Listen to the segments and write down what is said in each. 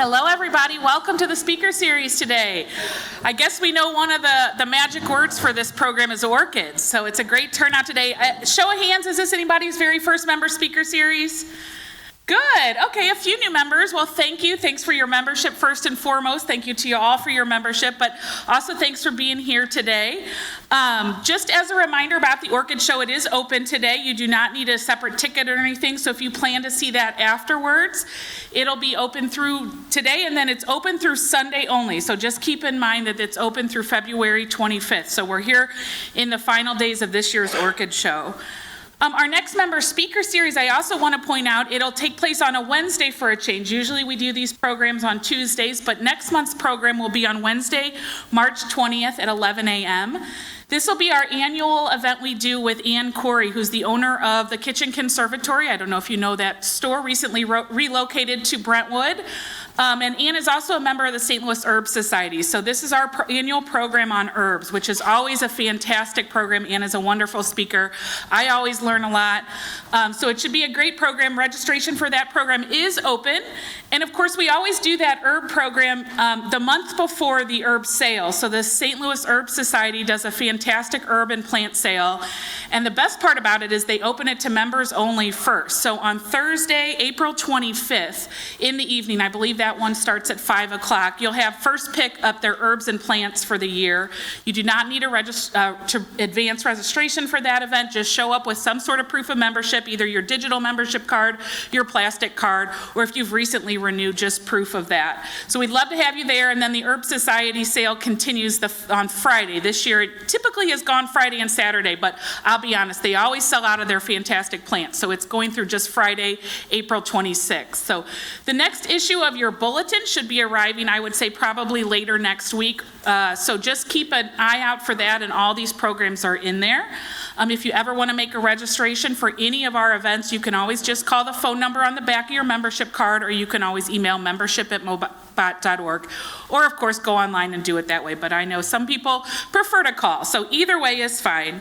Hello, everybody. Welcome to the speaker series today. I guess we know one of the magic words for this program is orchids, so it's a great turnout today. Show of hands, is this anybody's very first member speaker series? Good. Okay, a few new members. Well, thank you. Thanks for your membership first and foremost. Thank you to you all for your membership, but also thanks for being here today. Just as a reminder about the Orchid Show, it is open today. You do not need a separate ticket or anything, so if you plan to see that afterwards, it'll be open through today, and then it's open through Sunday only. So just keep in mind that it's open through February 25th. So we're here in the final days of this year's Orchid Show. Our next member speaker series, I also want to point out, it'll take place on a Wednesday for a change. Usually we do these programs on Tuesdays, but next month's program will be on Wednesday, March 20th at 11 a.m. This will be our annual event we do with Ann Corey, who's the owner of the Kitchen Conservatory. I don't know if you know that store, recently relocated to Brentwood. And Ann is also a member of the St. Louis Herb Society. So this is our annual program on herbs, which is always a fantastic program. Ann is a wonderful speaker. I always learn a lot. So it should be a great program. Registration for that program is open. And of course, we always do that herb program the month before the herb sale. So the St. Louis Herb Society does a fantastic herb and plant sale. And the best part about it is they open it to members only first. So on Thursday, April 25th in the evening, I believe that one starts at 5 o'clock, you'll have first pick up their herbs and plants for the year. You do not need to advance registration for that event. Just show up with some sort of proof of membership, either your digital membership card, your plastic card, or if you've recently renewed, just proof of that. So we'd love to have you there. And then the Herb Society sale continues on Friday. This year it typically has gone Friday and Saturday, but I'll be honest, they always sell out of their fantastic plants. So it's going through just Friday, April 26th. So the next issue of your bulletin should be arriving, I would say, probably later next week. So just keep an eye out for that, and all these programs are in there. If you ever want to make a registration for any of our events, you can always just call the phone number on the back of your membership card, or you can always email membership@mobot.org, or of course go online and do it that way. But I know some people prefer to call, so either way is fine.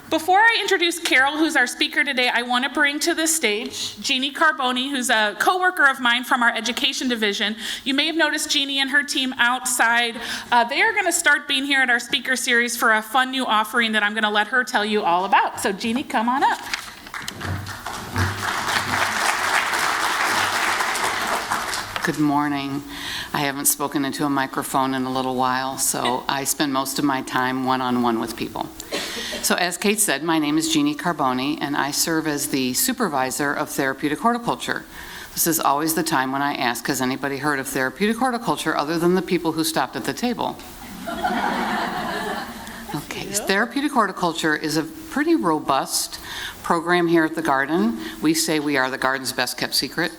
Before I introduce Carol, who's our speaker today, I want to bring to the stage Jeannie Carboni, who's a coworker of mine from our education division. You may have noticed Jeannie and her team outside. They are going to start being here at our speaker series for a fun new offering that I'm going to let her tell you all about. So Jeannie, come on up. Good morning. I haven't spoken into a microphone in a little while, so I spend most of my time one-on-one with people. So as Kate said, my name is Jeannie Carboni, and I serve as the supervisor of therapeutic horticulture. This is always the time when I ask, has anybody heard of therapeutic horticulture other than the people who stopped at the table? Okay, therapeutic horticulture is a pretty robust program here at the garden. We say we are the garden's best kept secret.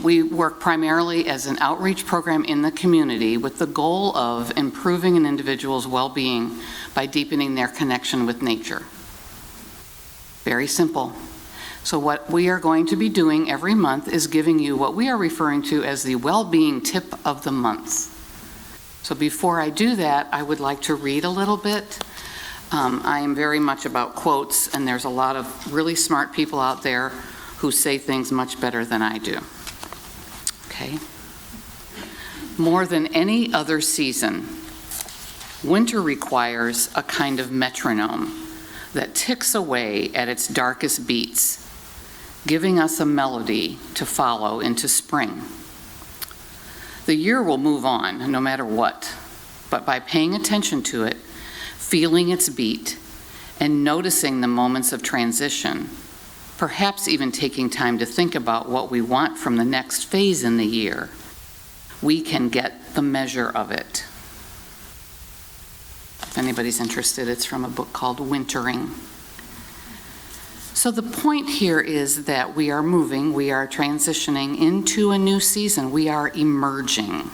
We work primarily as an outreach program in the community with the goal of improving an individual's well-being by deepening their connection with nature. Very simple. So what we are going to be doing every month is giving you what we are referring to as the well-being tip of the month. So before I do that, I would like to read a little bit. I am very much about quotes, and there's a lot of really smart people out there who say things much better than I do. Okay. More than any other season, winter requires a kind of metronome that ticks away at its darkest beats, giving us a melody to follow into spring. The year will move on no matter what, but by paying attention to it, feeling its beat, and noticing the moments of transition, perhaps even taking time to think about what we want from the next phase in the year, we can get the measure of it. If anybody's interested, it's from a book called Wintering. So the point here is that we are moving, we are transitioning into a new season. We are emerging.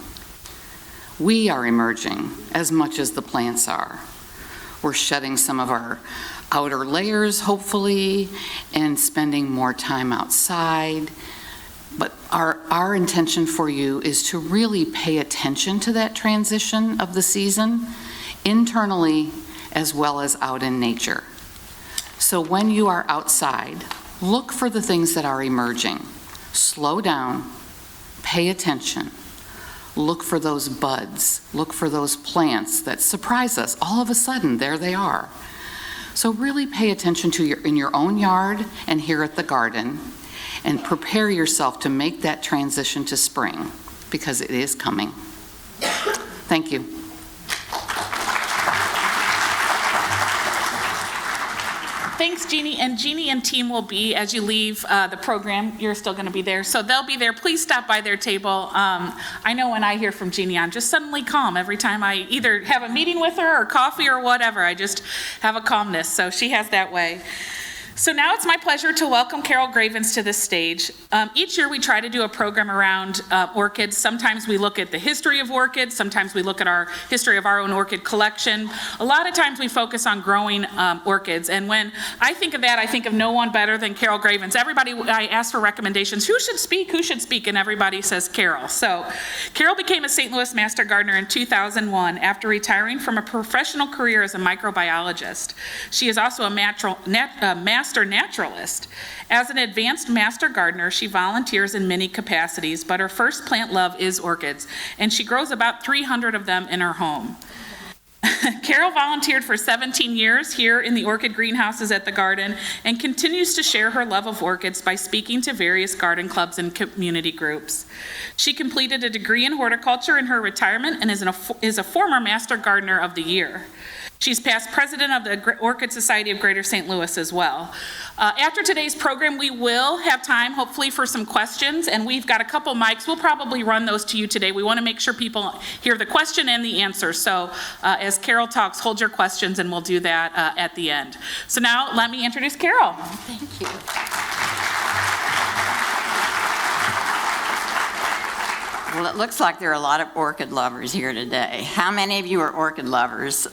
We are emerging as much as the plants are. We're shedding some of our outer layers, hopefully, and spending more time outside. But our intention for you is to really pay attention to that transition of the season, internally as well as out in nature. So when you are outside, look for the things that are emerging. Slow down, pay attention, look for those buds, look for those plants that surprise us. All of a sudden, there they are. So really pay attention to in your own yard and here at the garden, and prepare yourself to make that transition to spring, because it is coming. Thank you. Thanks, Jeannie. And Jeannie and team will be, as you leave the program, you're still going to be there. So they'll be there. Please stop by their table. I know when I hear from Jeannie, I'm just suddenly calm every time I either have a meeting with her or coffee or whatever. I just have a calmness. So she has that way. So now it's my pleasure to welcome Carol Gravens to this stage. Each year we try to do a program around orchids. Sometimes we look at the history of orchids. Sometimes we look at our history of our own orchid collection. A lot of times we focus on growing orchids. And when I think of that, I think of no one better than Carol Gravens. Everybody, I ask for recommendations. Who should speak? Who should speak? And everybody says Carol. So Carol became a St. Louis Master Gardener in 2001 after retiring from a professional career as a microbiologist. She is also a master naturalist. As an advanced master gardener, she volunteers in many capacities, but her first plant love is orchids, and she grows about 300 of them in her home. Carol volunteered for 17 years here in the orchid greenhouses at the garden and continues to share her love of orchids by speaking to various garden clubs and community groups. She completed a degree in horticulture in her retirement and is a former Master Gardener of the Year. She's past president of the Orchid Society of Greater St. Louis as well. After today's program, we will have time, hopefully, for some questions, and we've got a couple mics. We'll probably run those to you today. We want to make sure people hear the question and the answer. So as Carol talks, hold your questions, and we'll do that at the end. So now, let me introduce Carol. Thank you. Well, it looks like there are a lot of orchid lovers here today. How many of you are orchid lovers?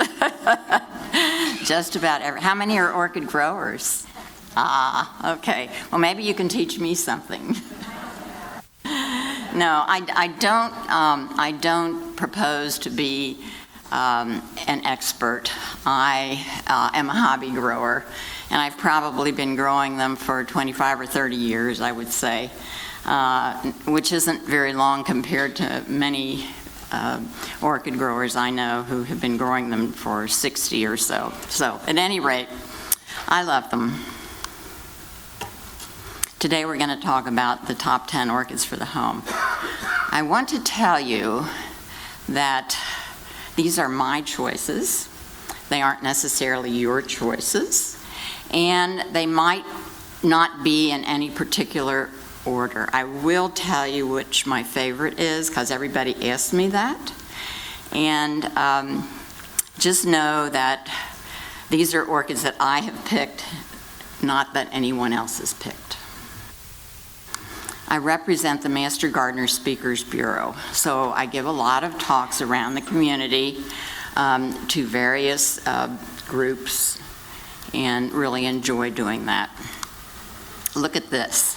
Just about every. How many are orchid growers? Okay. Well, maybe you can teach me something. No, I don't propose to be an expert. I am a hobby grower, and I've probably been growing them for 25 or 30 years, I would say. Which isn't very long compared to many orchid growers I know who have been growing them for 60 or so. So at any rate, I love them. Today we're going to talk about the top 10 orchids for the home. I want to tell you that these are my choices. They aren't necessarily your choices, and they might not be in any particular order. I will tell you which my favorite is, because everybody asked me that. And just know that these are orchids that I have picked, not that anyone else has picked. I represent the Master Gardener Speakers Bureau, so I give a lot of talks around the community to various groups, and really enjoy doing that. Look at this.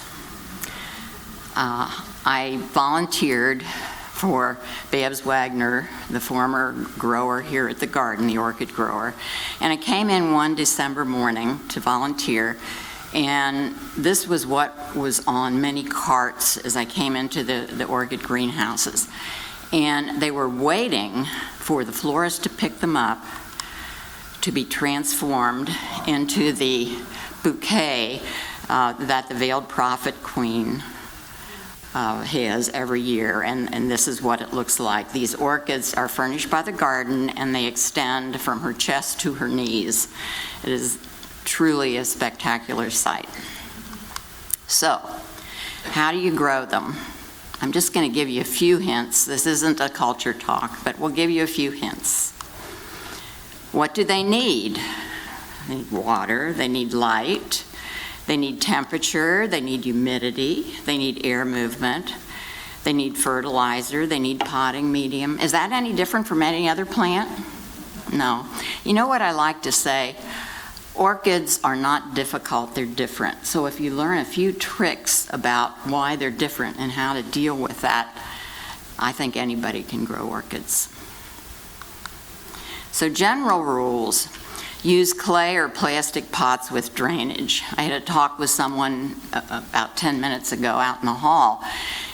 I volunteered for Babs Wagner, the former grower here at the garden, the orchid grower, and I came in one December morning to volunteer, and this was what was on many carts as I came into the orchid greenhouses. And they were waiting for the florist to pick them up to be transformed into the bouquet that the Veiled Prophet Queen has every year, and this is what it looks like. These orchids are furnished by the garden, and they extend from her chest to her knees. It is truly a spectacular sight. So, how do you grow them? I'm just going to give you a few hints. This isn't a culture talk, but we'll give you a few hints. What do they need? They need water, they need light, they need temperature, they need humidity, they need air movement, they need fertilizer, they need potting medium. Is that any different from any other plant? No. You know what I like to say? Orchids are not difficult, they're different. So if you learn a few tricks about why they're different and how to deal with that, I think anybody can grow orchids. So general rules. Use clay or plastic pots with drainage. I had a talk with someone about 10 minutes ago out in the hall,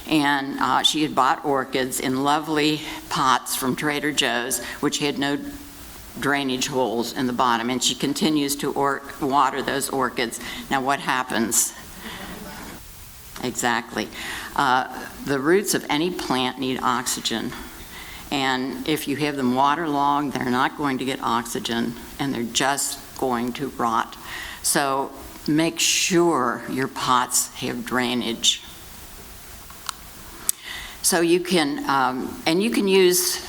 and she had bought orchids in lovely pots from Trader Joe's, which had no drainage holes in the bottom, and she continues to water those orchids. Now what happens? Exactly. The roots of any plant need oxygen, and if you have them waterlogged, they're not going to get oxygen, and they're just going to rot. So make sure your pots have drainage. So you can, and you can use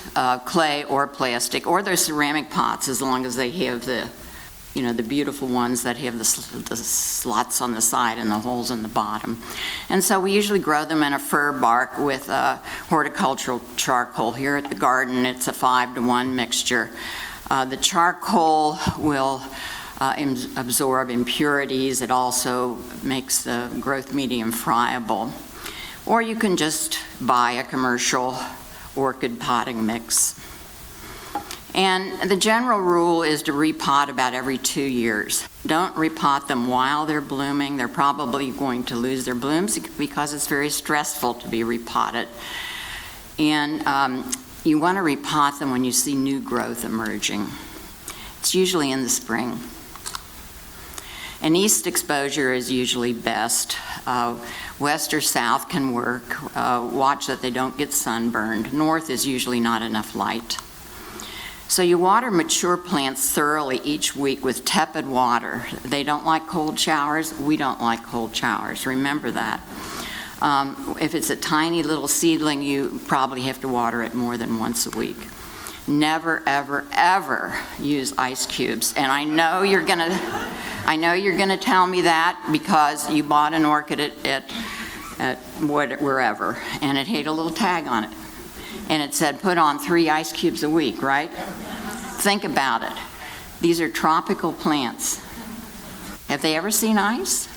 clay or plastic, or their ceramic pots, as long as they have the, you know, the beautiful ones that have the slots on the side and the holes in the bottom. And so we usually grow them in a fir bark with horticultural charcoal. Here at the garden, it's a 5-to-1 mixture. The charcoal will absorb impurities. It also makes the growth medium friable. Or you can just buy a commercial orchid potting mix. And the general rule is to repot about every 2 years. Don't repot them while they're blooming. They're probably going to lose their blooms because it's very stressful to be repotted. And you want to repot them when you see new growth emerging. It's usually in the spring. And east exposure is usually best. West or south can work. Watch that they don't get sunburned. North is usually not enough light. So you water mature plants thoroughly each week with tepid water. They don't like cold showers. We don't like cold showers. Remember that. If it's a tiny little seedling, you probably have to water it more than once a week. Never, ever, ever use ice cubes. And I know you're gonna tell me that because you bought an orchid at wherever, and it had a little tag on it. And it said, put on 3 ice cubes a week, right? Think about it. These are tropical plants. Have they ever seen ice?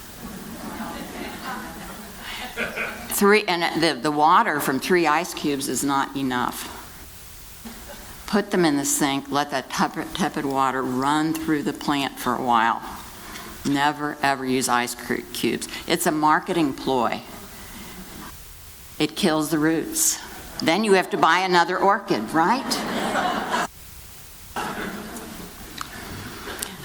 And the water from 3 ice cubes is not enough. Put them in the sink, let that tepid water run through the plant for a while. Never, ever use ice cubes. It's a marketing ploy. It kills the roots. Then you have to buy another orchid, right?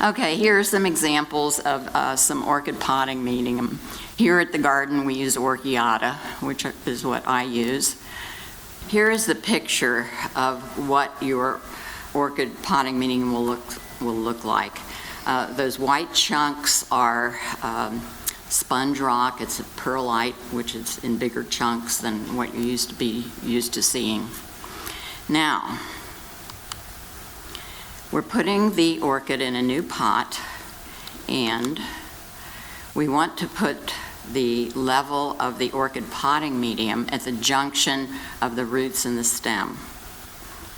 Okay, here are some examples of some orchid potting medium. Here at the garden, we use Orchiata, which is what I use. Here is the picture of what your orchid potting medium will look like. Those white chunks are sponge rock. It's a perlite, which is in bigger chunks than what you used to seeing. Now, we're putting the orchid in a new pot, and we want to put the level of the orchid potting medium at the junction of the roots and the stem.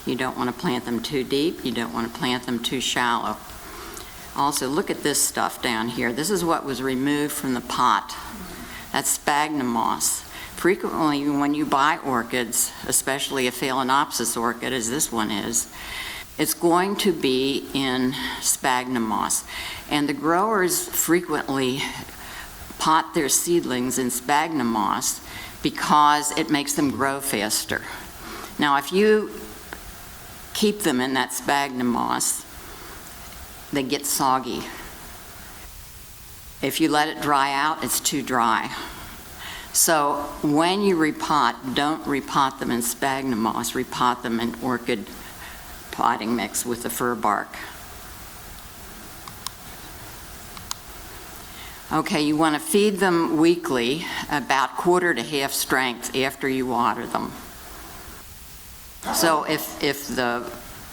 You don't want to plant them too deep. You don't want to plant them too shallow. Also, look at this stuff down here. This is what was removed from the pot. That's sphagnum moss. Frequently, when you buy orchids, especially a Phalaenopsis orchid, as this one is, it's going to be in sphagnum moss. And the growers frequently pot their seedlings in sphagnum moss because it makes them grow faster. Now, if you keep them in that sphagnum moss, they get soggy. If you let it dry out, it's too dry. So when you repot, don't repot them in sphagnum moss, repot them in orchid potting mix with the fir bark. Okay, you want to feed them weekly, about quarter to half strength after you water them. So if the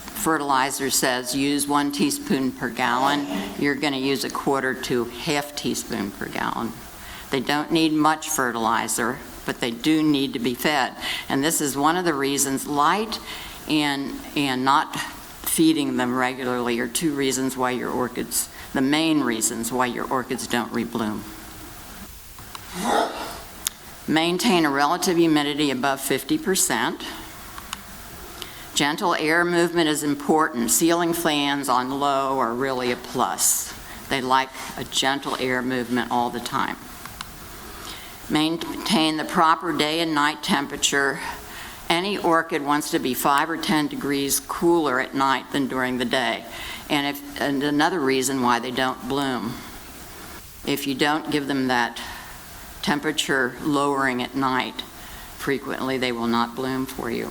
fertilizer says use 1 teaspoon per gallon, you're going to use a quarter to half teaspoon per gallon. They don't need much fertilizer, but they do need to be fed. And this is one of the reasons light and not feeding them regularly are 2 reasons why your orchids, the main reasons why your orchids don't rebloom. Maintain a relative humidity above 50%. Gentle air movement is important. Ceiling fans on low are really a plus. They like a gentle air movement all the time. maintain the proper day and night temperature. Any orchid wants to be 5 or 10 degrees cooler at night than during the day. And another reason why they don't bloom. If you don't give them that temperature lowering at night, frequently they will not bloom for you.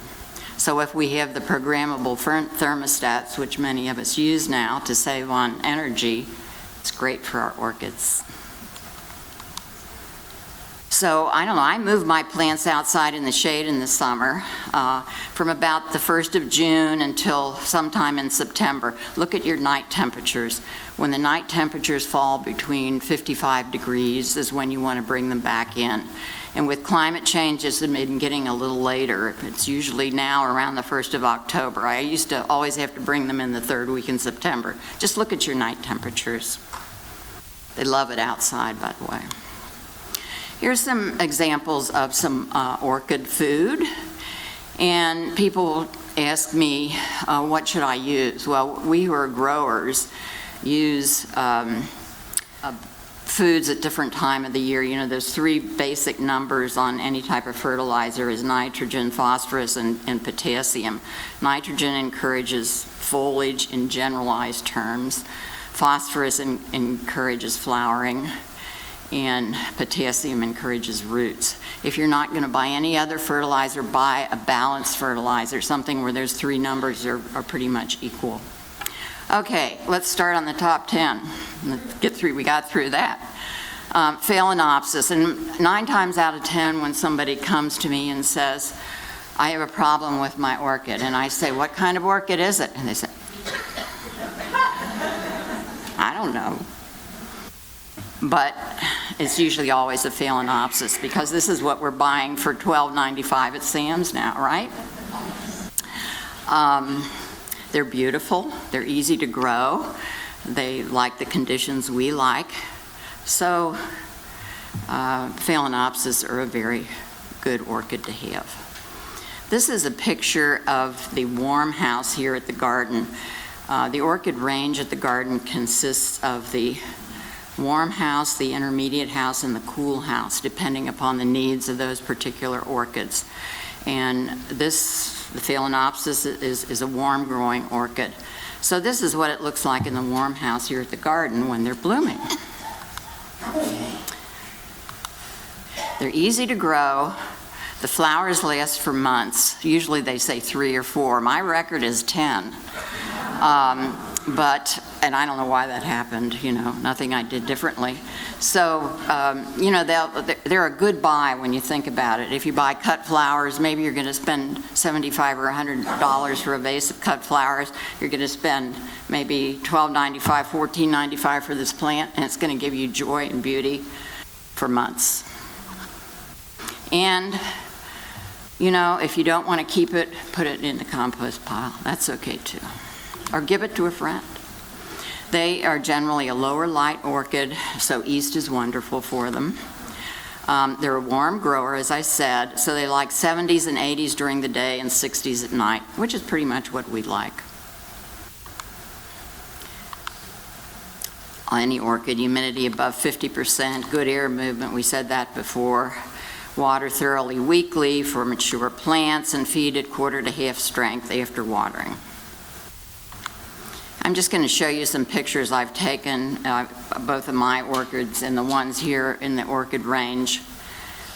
So if we have the programmable thermostats, which many of us use now to save on energy, it's great for our orchids. So, I don't know, I move my plants outside in the shade in the summer, from about the 1st of June until sometime in September. Look at your night temperatures. When the night temperatures fall between 55 degrees is when you want to bring them back in. And with climate change, it's been getting a little later. It's usually now around the 1st of October. I used to always have to bring them in the 3rd week in September. Just look at your night temperatures. They love it outside, by the way. Here's some examples of some orchid food. And people ask me, what should I use? Well, we who are growers use foods at different time of the year. You know, there's 3 basic numbers on any type of fertilizer is nitrogen, phosphorus, and potassium. Nitrogen encourages foliage in generalized terms. Phosphorus encourages flowering, and potassium encourages roots. If you're not going to buy any other fertilizer, buy a balanced fertilizer, something where those 3 numbers are pretty much equal. Okay, let's start on the top 10. We got through that. Phalaenopsis, and 9 times out of 10 when somebody comes to me and says, I have a problem with my orchid, and I say, what kind of orchid is it? And they say, I don't know. But it's usually always a Phalaenopsis, because this is what we're buying for $12.95 at Sam's now, right? They're beautiful, they're easy to grow, they like the conditions we like, so Phalaenopsis are a very good orchid to have. This is a picture of the warm house here at the garden. The orchid range at the garden consists of the warm house, the intermediate house, and the cool house, depending upon the needs of those particular orchids. And this, the Phalaenopsis, is a warm growing orchid. So this is what it looks like in the warm house here at the garden when they're blooming. They're easy to grow. The flowers last for months. Usually they say 3 or 4. My record is 10. And I don't know why that happened, you know, nothing I did differently. So, you know, they're a good buy when you think about it. If you buy cut flowers, maybe you're going to spend $75 or $100 for a vase of cut flowers. You're going to spend maybe $12.95, $14.95 for this plant, and it's going to give you joy and beauty for months. And, you know, if you don't want to keep it, put it in the compost pile. That's okay too. Or give it to a friend. They are generally a lower light orchid, so east is wonderful for them. They're a warm grower, as I said, so they like 70s and 80s during the day and 60s at night, which is pretty much what we like. Any orchid, humidity above 50%, good air movement, we said that before. Water thoroughly weekly for mature plants, and feed at 1/4 to 1/2 strength after watering. I'm just going to show you some pictures I've taken, both of my orchids and the ones here in the orchid range.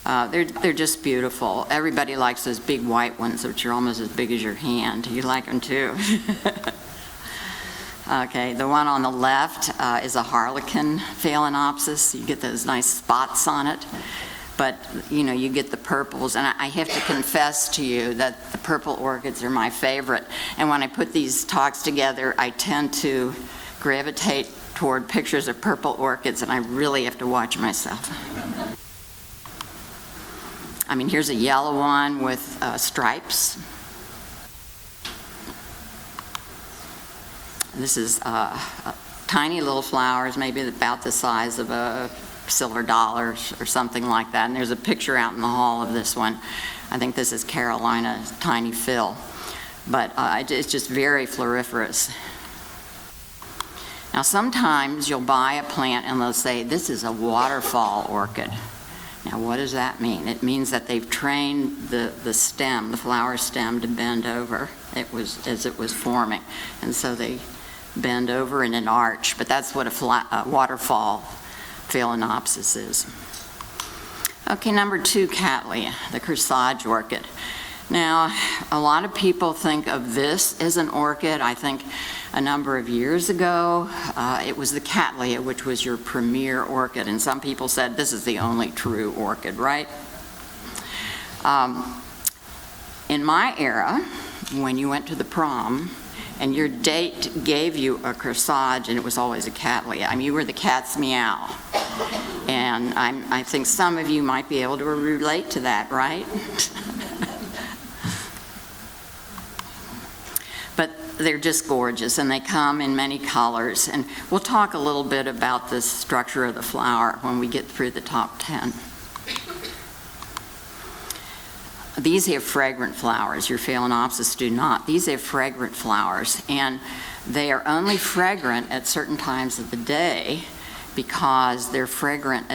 They're just beautiful. Everybody likes those big white ones, which are almost as big as your hand. You like them too. Okay, the one on the left is a harlequin Phalaenopsis. You get those nice spots on it. But, you know, you get the purples, and I have to confess to you that the purple orchids are my favorite. And when I put these talks together, I tend to gravitate toward pictures of purple orchids, and I really have to watch myself. I mean, here's a yellow one with stripes. This is tiny little flowers, maybe about the size of a silver dollar or something like that. And there's a picture out in the hall of this one. I think this is Carolina Tiny Phil. But it's just very floriferous. Now sometimes you'll buy a plant and they'll say, this is a waterfall orchid. Now, what does that mean? It means that they've trained the stem, the flower stem, to bend over as it was forming. And so they bend over in an arch, but that's what a waterfall phalaenopsis is. Okay, number 2, Cattleya, the corsage orchid. Now, a lot of people think of this as an orchid. I think a number of years ago, it was the Cattleya, which was your premier orchid, and some people said this is the only true orchid, right? In my era, when you went to the prom, and your date gave you a corsage, and it was always a Cattleya. I mean, you were the cat's meow. And I think some of you might be able to relate to that, right? But they're just gorgeous, and they come in many colors. And we'll talk a little bit about the structure of the flower when we get through the top 10. These have fragrant flowers. Your phalaenopsis do not. These have fragrant flowers, and they are only fragrant at certain times of the day because their fragrant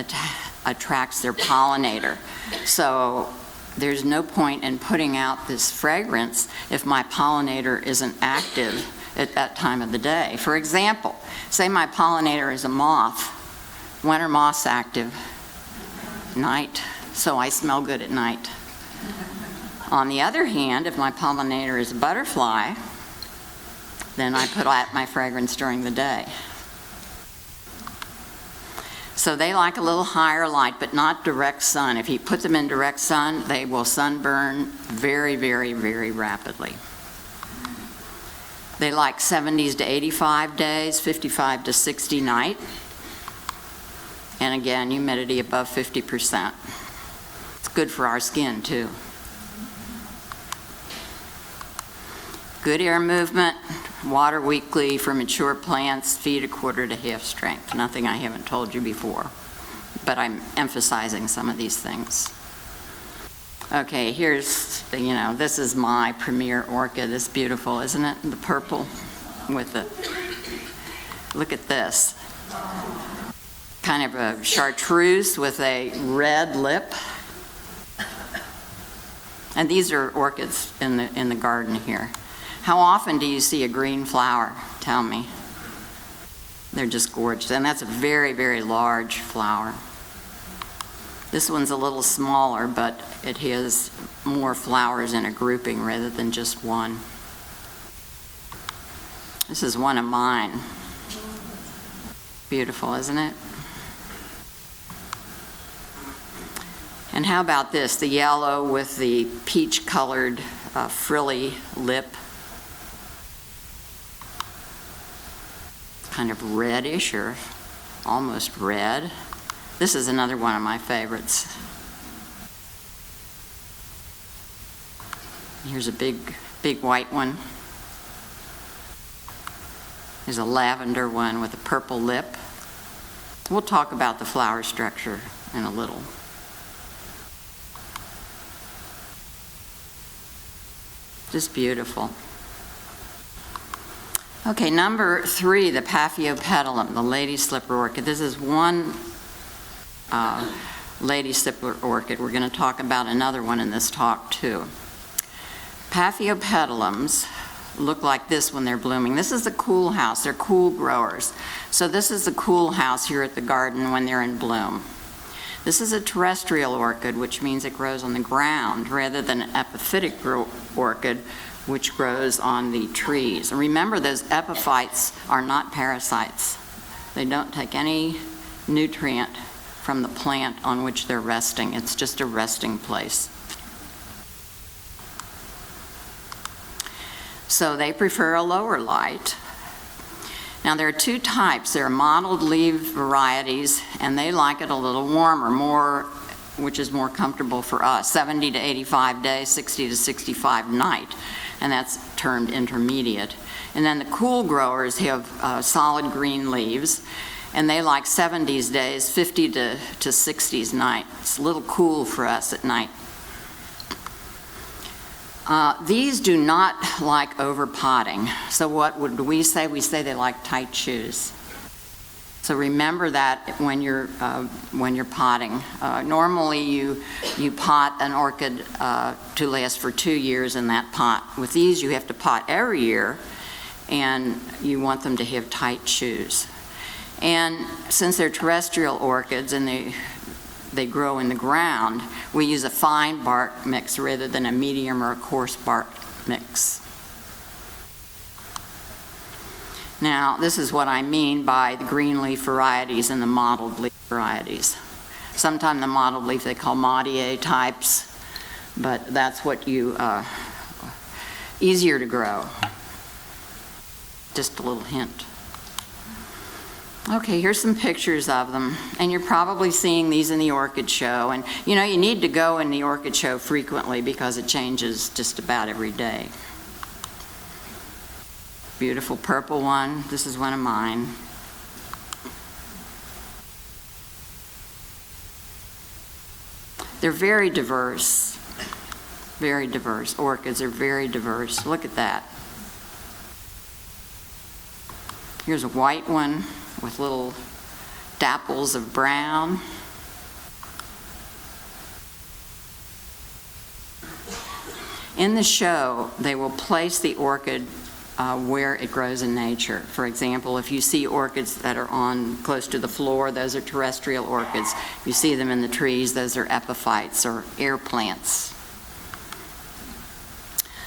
attracts their pollinator. So there's no point in putting out this fragrance if my pollinator isn't active at that time of the day. For example, say my pollinator is a moth. When are moths active? Night. So I smell good at night. On the other hand, if my pollinator is a butterfly, then I put out my fragrance during the day. So they like a little higher light, but not direct sun. If you put them in direct sun, they will sunburn very, very, very rapidly. They like 70s to 85 days, 55 to 60 night. And again, humidity above 50%. It's good for our skin too. Good air movement, water weekly for mature plants, feed 1/4 to half strength. Nothing I haven't told you before, but I'm emphasizing some of these things. Okay, here's, this is my premier orchid. It's beautiful, isn't it? The purple with the, look at this. Kind of a chartreuse with a red lip. And these are orchids in the garden here. How often do you see a green flower? Tell me. They're just gorgeous. And that's a very, very large flower. This one's a little smaller, but it has more flowers in a grouping rather than just one. This is one of mine. Beautiful, isn't it? And how about this? The yellow with the peach-colored frilly lip. Kind of reddish or almost red. This is another one of my favorites. Here's a big white one. There's a lavender one with a purple lip. We'll talk about the flower structure in a little. Just beautiful. Okay, number 3, the Paphiopedilum, the lady slipper orchid. This is one lady slipper orchid. We're going to talk about another one in this talk too. Paphiopedilums look like this when they're blooming. This is the cool house. They're cool growers. So this is the cool house here at the garden when they're in bloom. This is a terrestrial orchid, which means it grows on the ground rather than an epiphytic orchid, which grows on the trees. And remember, those epiphytes are not parasites. They don't take any nutrient from the plant on which they're resting. It's just a resting place. So they prefer a lower light. Now there are 2 types. There are mottled leaf varieties, and they like it a little warmer, which is more comfortable for us. 70 to 85 days, 60 to 65 night. And that's termed intermediate. And then the cool growers have solid green leaves, and they like 70s days, 50 to 60s night. It's a little cool for us at night. These do not like over potting. So what would we say? We say they like tight shoes. So remember that when you're potting. Normally you pot an orchid to last for 2 years in that pot. With these you have to pot every year, and you want them to have tight shoes. And since they're terrestrial orchids and they grow in the ground, we use a fine bark mix rather than a medium or a coarse bark mix. Now, this is what I mean by the green leaf varieties and the mottled leaf varieties. Sometimes the mottled leaf they call Maudier types, but that's what easier to grow. Just a little hint. Okay, here's some pictures of them, and you're probably seeing these in the orchid show. And you know, you need to go in the orchid show frequently because it changes just about every day. Beautiful purple one. This is one of mine. They're very diverse. Very diverse. Orchids are very diverse. Look at that. Here's a white one with little dapples of brown. In the show, they will place the orchid where it grows in nature. For example, if you see orchids that are on close to the floor, those are terrestrial orchids. If you see them in the trees, those are epiphytes or air plants.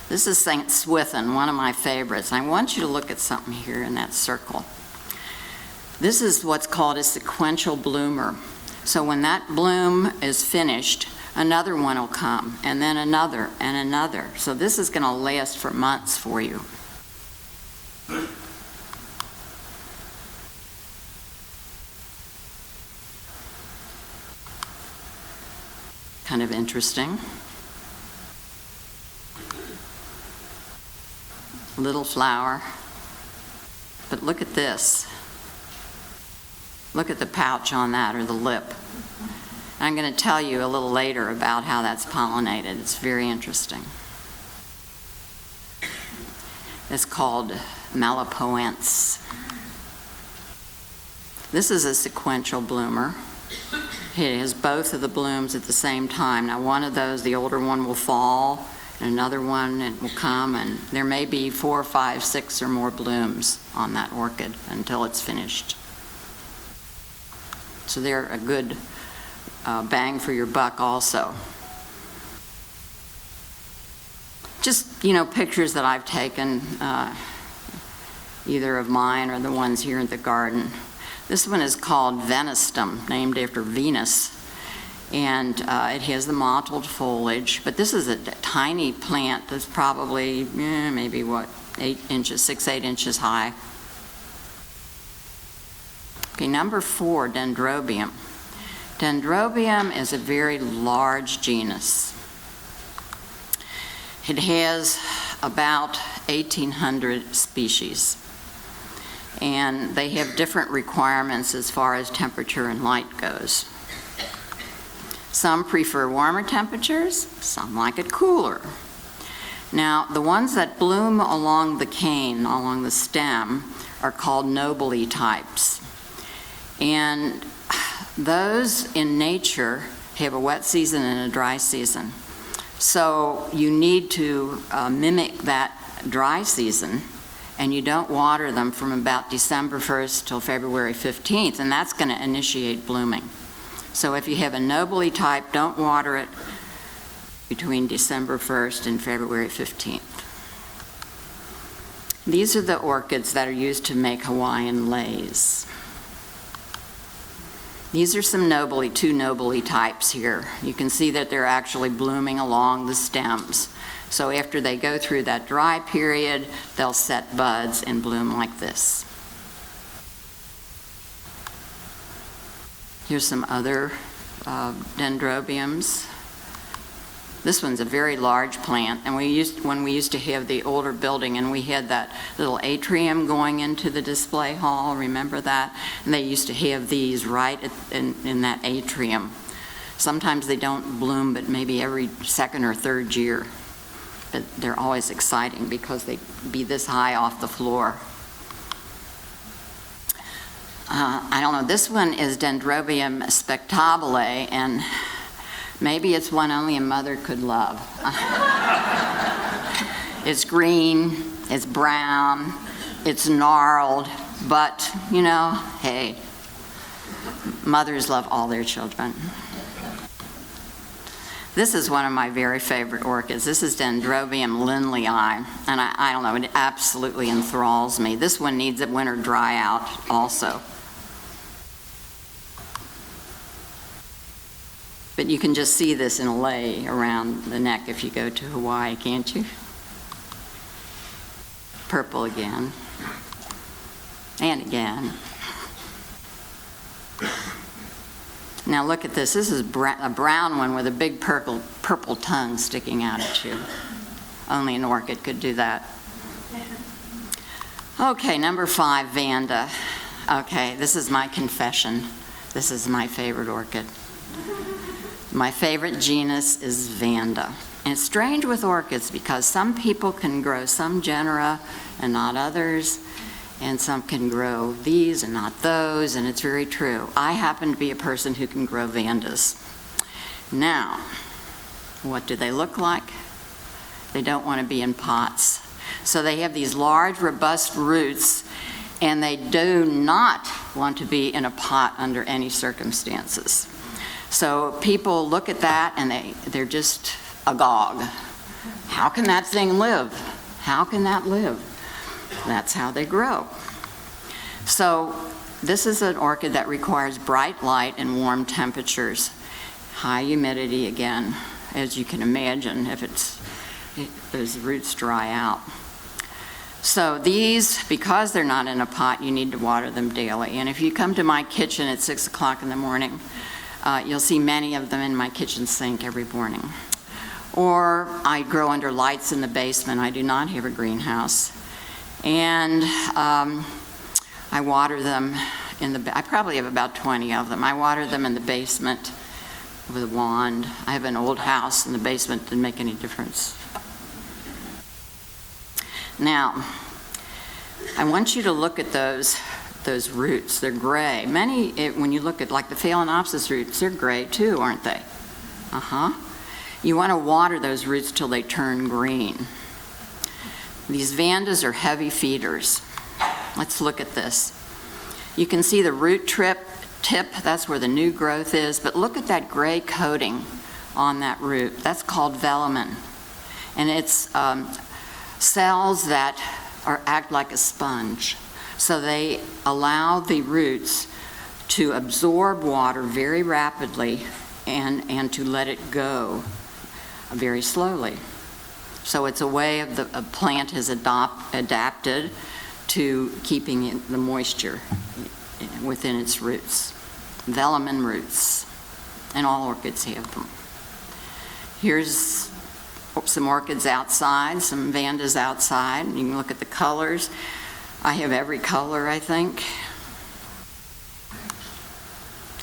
This is St. Swithin, one of my favorites. I want you to look at something here in that circle. This is what's called a sequential bloomer. So when that bloom is finished, another one will come, and then another, and another. So this is going to last for months for you. Kind of interesting. Little flower. But look at this. Look at the pouch on that, or the lip. I'm going to tell you a little later about how that's pollinated. It's very interesting. It's called Malapoense. This is a sequential bloomer. It has both of the blooms at the same time. Now one of those, the older one will fall, and another one it will come, and there may be 4, 5, 6 or more blooms on that orchid until it's finished. So they're a good bang for your buck also. Just, you know, pictures that I've taken, either of mine or the ones here in the garden. This one is called Venustum, named after Venus, and it has the mottled foliage, but this is a tiny plant that's probably maybe 8 inches, 6, 8 inches high. Okay, number 4, Dendrobium. Dendrobium is a very large genus. It has about 1,800 species, and they have different requirements as far as temperature and light goes. Some prefer warmer temperatures, some like it cooler. Now, the ones that bloom along the cane, along the stem, are called nobile types. And those in nature have a wet season and a dry season. So you need to mimic that dry season, and you don't water them from about December 1st till February 15th, and that's going to initiate blooming. So if you have a nobile type, don't water it between December 1st and February 15th. These are the orchids that are used to make Hawaiian leis. These are some two nobile types here. You can see that they're actually blooming along the stems. So after they go through that dry period, they'll set buds and bloom like this. Here's some other dendrobiums. This one's a very large plant, and when we used to have the older building and we had that little atrium going into the display hall, remember that? And they used to have these right in that atrium. Sometimes they don't bloom, but maybe every second or third year. But they're always exciting because they be this high off the floor. I don't know, this one is Dendrobium spectabile, and maybe it's one only a mother could love. It's green, it's brown, it's gnarled, but, you know, hey, mothers love all their children. This is one of my very favorite orchids. This is Dendrobium lindleyi, and I don't know, it absolutely enthralls me. This one needs a winter dry out also. But you can just see this in a lei around the neck if you go to Hawaii, can't you? Purple again. And again. Now look at this. This is a brown one with a big purple tongue sticking out at you. Only an orchid could do that. Okay, number 5, Vanda. Okay, this is my confession. This is my favorite orchid. My favorite genus is Vanda. And it's strange with orchids because some people can grow some genera and not others, and some can grow these and not those, and it's very true. I happen to be a person who can grow Vandas. Now, what do they look like? They don't want to be in pots. So they have these large, robust roots, and they do not want to be in a pot under any circumstances. So people look at that and they're just agog. How can that thing live? How can that live? That's how they grow. So this is an orchid that requires bright light and warm temperatures. High humidity again, as you can imagine, if those roots dry out. So these, because they're not in a pot, you need to water them daily. And if you come to my kitchen at 6 o'clock in the morning, you'll see many of them in my kitchen sink every morning. Or I grow under lights in the basement. I do not have a greenhouse. And I water them I probably have about 20 of them. I water them in the basement with a wand. I have an old house in the basement, didn't make any difference. Now, I want you to look at those roots. They're gray. When you look at like the Phalaenopsis roots, they're gray too, aren't they? You want to water those roots till they turn green. These Vandas are heavy feeders. Let's look at this. You can see the root tip, that's where the new growth is, but look at that gray coating on that root. That's called velamen. And it's cells that act like a sponge. So they allow the roots to absorb water very rapidly and to let it go very slowly. So it's a way a plant has adapted to keeping the moisture within its roots. Velamen roots, and all orchids have them. Here's some orchids outside, some Vandas outside. You can look at the colors. I have every color, I think.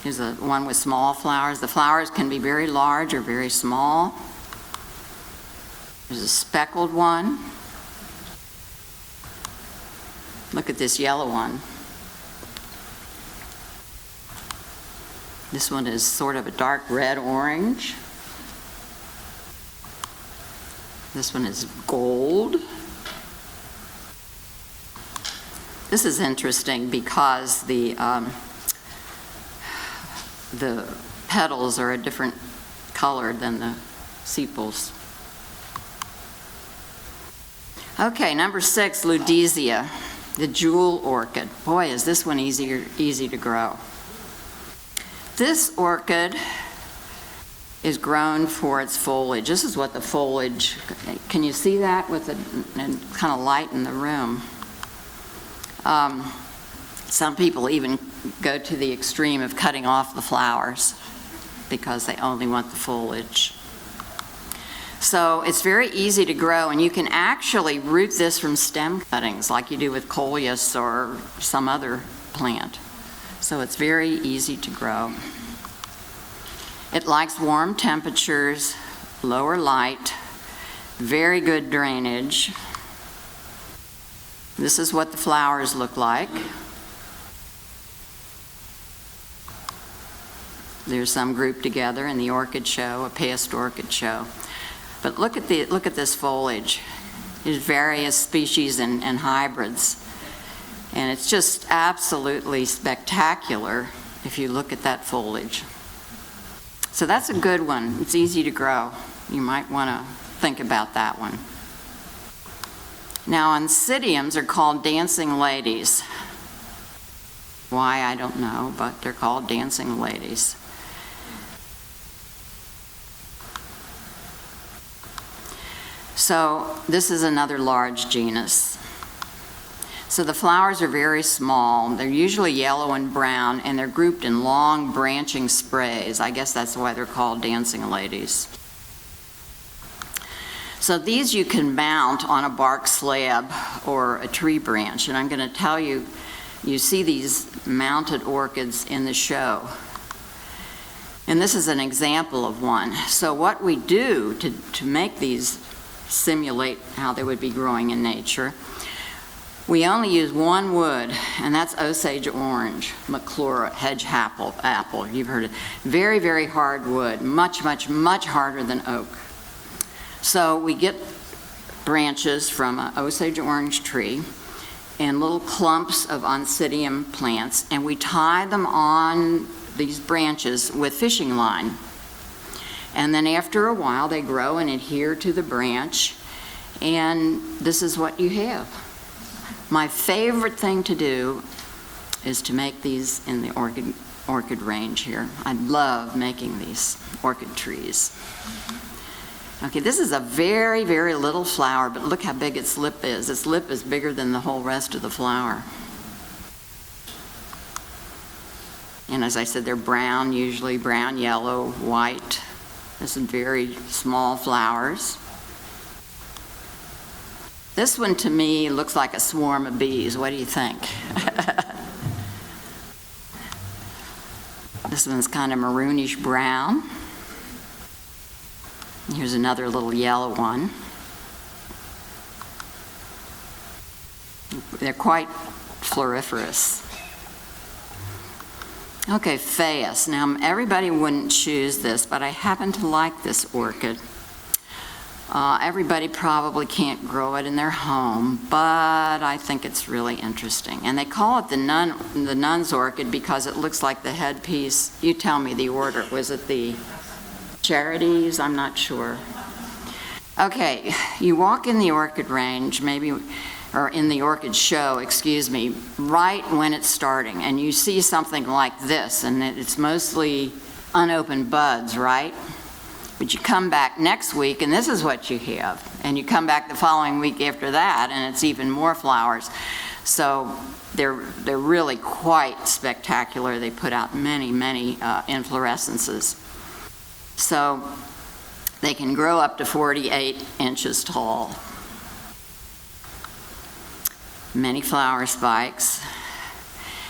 Here's one with small flowers. The flowers can be very large or very small. There's a speckled one. Look at this yellow one. This one is sort of a dark red-orange. This one is gold. This is interesting because the petals are a different color than the sepals. Okay, number 6, Ludesia, the jewel orchid. Boy, is this one easy to grow. This orchid is grown for its foliage. This is what the foliage, can you see that with the kind of light in the room? Some people even go to the extreme of cutting off the flowers because they only want the foliage. So it's very easy to grow, and you can actually root this from stem cuttings like you do with coleus or some other plant. So it's very easy to grow. It likes warm temperatures, lower light, very good drainage. This is what the flowers look like. There's some grouped together in the orchid show, a past orchid show. But look at this foliage. There's various species and hybrids. And it's just absolutely spectacular if you look at that foliage. So that's a good one. It's easy to grow. You might want to think about that one. Now, oncidiums are called dancing ladies. Why, I don't know, but they're called dancing ladies. So this is another large genus. So the flowers are very small. They're usually yellow and brown, and they're grouped in long branching sprays. I guess that's why they're called dancing ladies. So these you can mount on a bark slab or a tree branch, and I'm going to tell you, you see these mounted orchids in the show. And this is an example of one. So what we do to make these simulate how they would be growing in nature, we only use one wood, and that's Osage orange, McClura, hedge apple. You've heard it. Very, very hard wood, much, much, much harder than oak. So we get branches from an Osage orange tree and little clumps of oncidium plants, and we tie them on these branches with fishing line. And then after a while, they grow and adhere to the branch, and this is what you have. My favorite thing to do is to make these in the orchid range here. I love making these orchid trees. Okay, this is a very, very little flower, but look how big its lip is. Its lip is bigger than the whole rest of the flower. And as I said, they're brown, usually brown, yellow, white. There's some very small flowers. This one to me looks like a swarm of bees. What do you think? This one's kind of maroonish brown. Here's another little yellow one. They're quite floriferous. Okay, Phaeus. Now, everybody wouldn't choose this, but I happen to like this orchid. Everybody probably can't grow it in their home, but I think it's really interesting. And they call it the nun's orchid because it looks like the headpiece. You tell me the order. Was it the Charities? I'm not sure. Okay, you walk in the orchid range, maybe, or in the orchid show, excuse me, right when it's starting, and you see something like this, and it's mostly unopened buds, right? But you come back next week, and this is what you have. And you come back the following week after that, and it's even more flowers. So they're really quite spectacular. They put out many, many inflorescences. So they can grow up to 48 inches tall. Many flower spikes.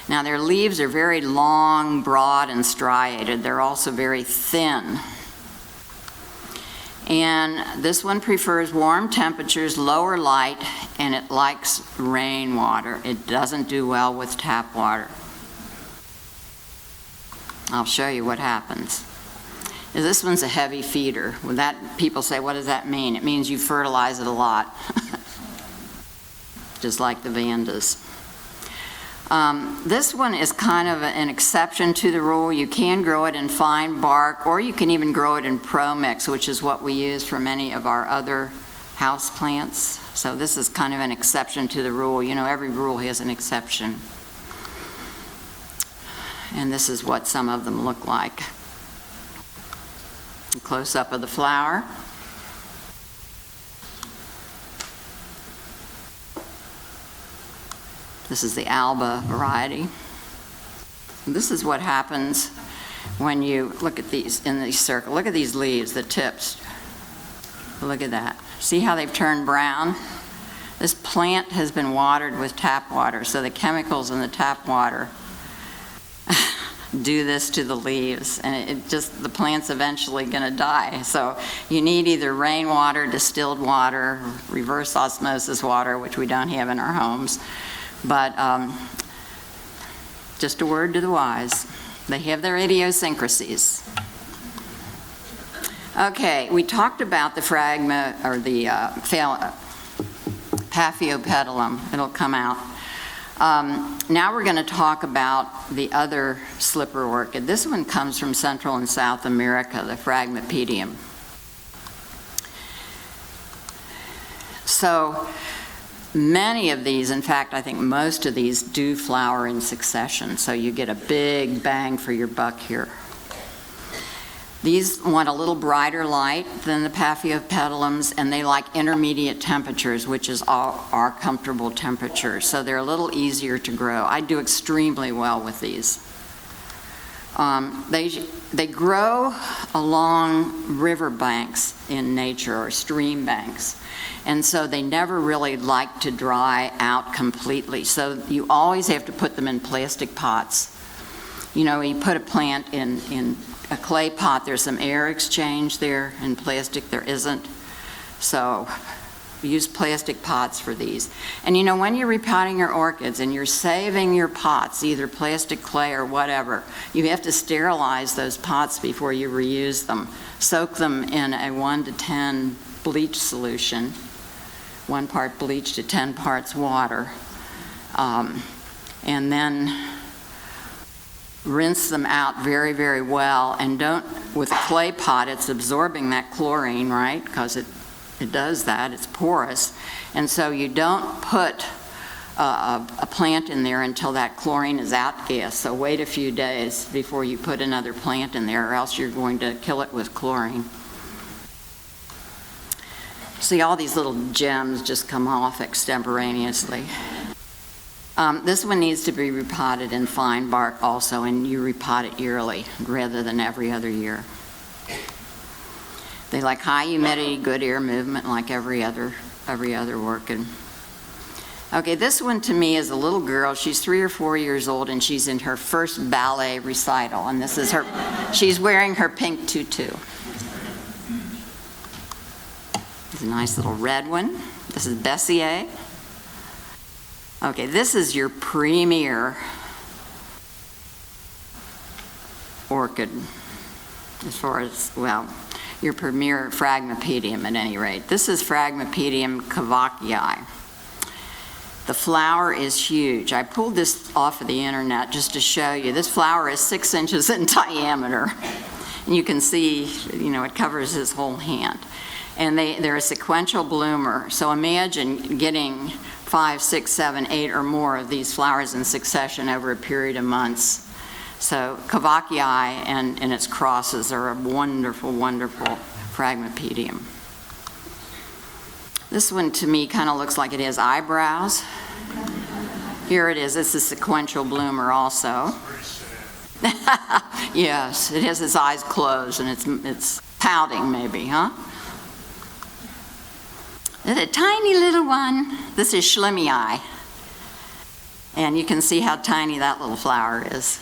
Now their leaves are very long, broad, and striated. They're also very thin. And this one prefers warm temperatures, lower light, and it likes rainwater. It doesn't do well with tap water. I'll show you what happens. This one's a heavy feeder. When that, people say, what does that mean? It means you fertilize it a lot, just like the Vandas. This one is kind of an exception to the rule. You can grow it in fine bark, or you can even grow it in pro-mix, which is what we use for many of our other house plants. So this is kind of an exception to the rule. You know, every rule has an exception. And this is what some of them look like. A close-up of the flower. This is the Alba variety. This is what happens when you look at these in these circles. Look at these leaves, the tips. Look at that. See how they've turned brown? This plant has been watered with tap water, so the chemicals in the tap water do this to the leaves, and the plant's eventually going to die. So you need either rainwater, distilled water, reverse osmosis water, which we don't have in our homes. But just a word to the wise. They have their idiosyncrasies. Okay, we talked about the phragma, or the Paphiopedilum. It'll come out. Now we're going to talk about the other slipper orchid. This one comes from Central and South America, the Phragmipedium. So many of these, in fact, I think most of these do flower in succession, so you get a big bang for your buck here. These want a little brighter light than the Paphiopedilums, and they like intermediate temperatures, which is our comfortable temperature, so they're a little easier to grow. I do extremely well with these. They grow along river banks in nature, or stream banks, and so they never really like to dry out completely. So you always have to put them in plastic pots. You know, you put a plant in a clay pot, there's some air exchange there. In plastic, there isn't. So use plastic pots for these. And you know, when you're repotting your orchids and you're saving your pots, either plastic, clay, or whatever, you have to sterilize those pots before you reuse them. Soak them in a 1 to 10 bleach solution, 1 part bleach to 10 parts water, and then rinse them out very, very well. And don't, with a clay pot, it's absorbing that chlorine, right? Because it does that, it's porous. And so you don't put a plant in there until that chlorine is outgassed. So wait a few days before you put another plant in there, or else you're going to kill it with chlorine. See, all these little gems just come off extemporaneously. This one needs to be repotted in fine bark also, and you repot it yearly rather than every other year. They like high humidity, good air movement, like every other orchid. Okay, this one to me is a little girl. She's 3 or 4 years old, and she's in her first ballet recital, and this is her. She's wearing her pink tutu. It's a nice little red one. This is Bessier. Okay, this is your premier orchid, as far as, well, your premier Phragmipedium at any rate. This is Phragmipedium cavachii. The flower is huge. I pulled this off of the internet just to show you. This flower is 6 inches in diameter. And you can see, you know, it covers his whole hand. And they're a sequential bloomer. So imagine getting 5, 6, 7, 8 or more of these flowers in succession over a period of months. So cavachii and its crosses are a wonderful, wonderful Phragmipedium. This one to me kind of looks like it has eyebrows. Here it is. It's a sequential bloomer also. Yes, it has its eyes closed and it's pouting maybe, huh? There's a tiny little one. This is Schlimmii. And you can see how tiny that little flower is.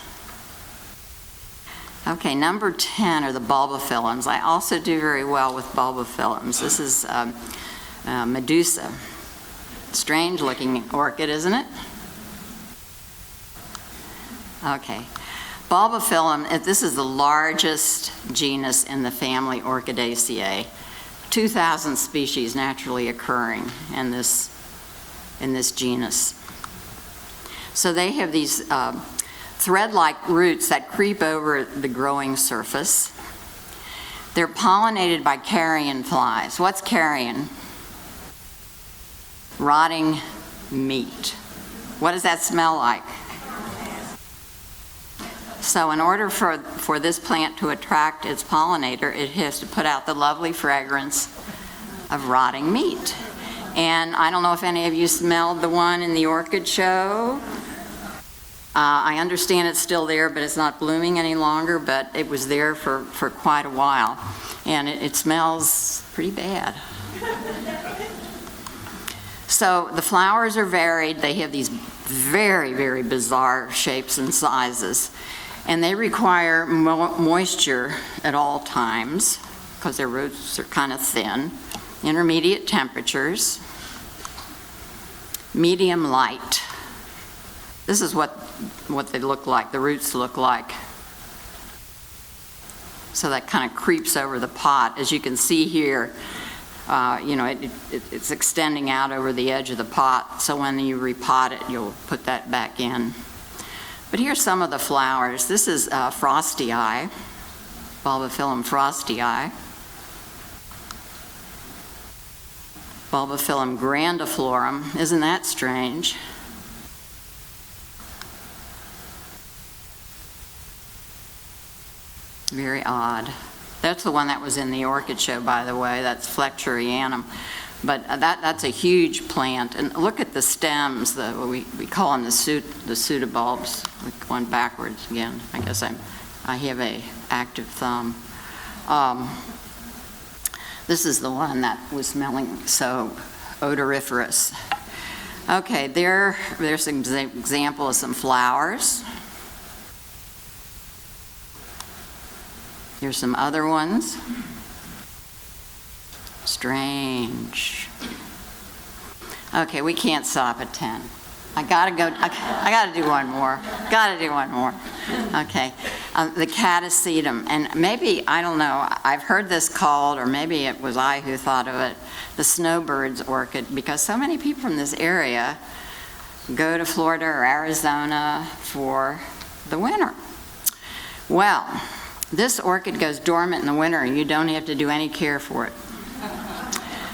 Okay, number 10 are the bulbophyllums. I also do very well with bulbophyllums. This is Medusa. Strange looking orchid, isn't it? Okay. Bulbophyllum, this is the largest genus in the family Orchidaceae. 2,000 species naturally occurring in this genus. So they have these thread-like roots that creep over the growing surface. They're pollinated by carrion flies. What's carrion? Rotting meat. What does that smell like? So in order for this plant to attract its pollinator, it has to put out the lovely fragrance of rotting meat. And I don't know if any of you smelled the one in the orchid show. I understand it's still there, but it's not blooming any longer, but it was there for quite a while. And it smells pretty bad. So the flowers are varied. They have these very, very bizarre shapes and sizes. And they require moisture at all times because their roots are kind of thin. Intermediate temperatures. Medium light. This is what they look like, the roots look like So that kind of creeps over the pot. As you can see here, it's extending out over the edge of the pot. So when you repot it, you'll put that back in. But here's some of the flowers. This is frosty eye, Bulbophyllum frosty eye. Bulbophyllum grandiflorum. Isn't that strange? Very odd. That's the one that was in the orchid show, by the way. That's Fletcherianum. But that's a huge plant. And look at the stems. We call them the pseudobulbs. We're going backwards again. I guess I have a active thumb. This is the one that was smelling so odoriferous. Okay, there's an example of some flowers. Here's some other ones. Strange. Okay, we can't stop at 10. I gotta do one more. Okay, the catasetum, and maybe, I don't know, I've heard this called, or maybe it was I who thought of it, the snowbird's orchid, because so many people from this area go to Florida or Arizona for the winter. Well, this orchid goes dormant in the winter, and you don't have to do any care for it.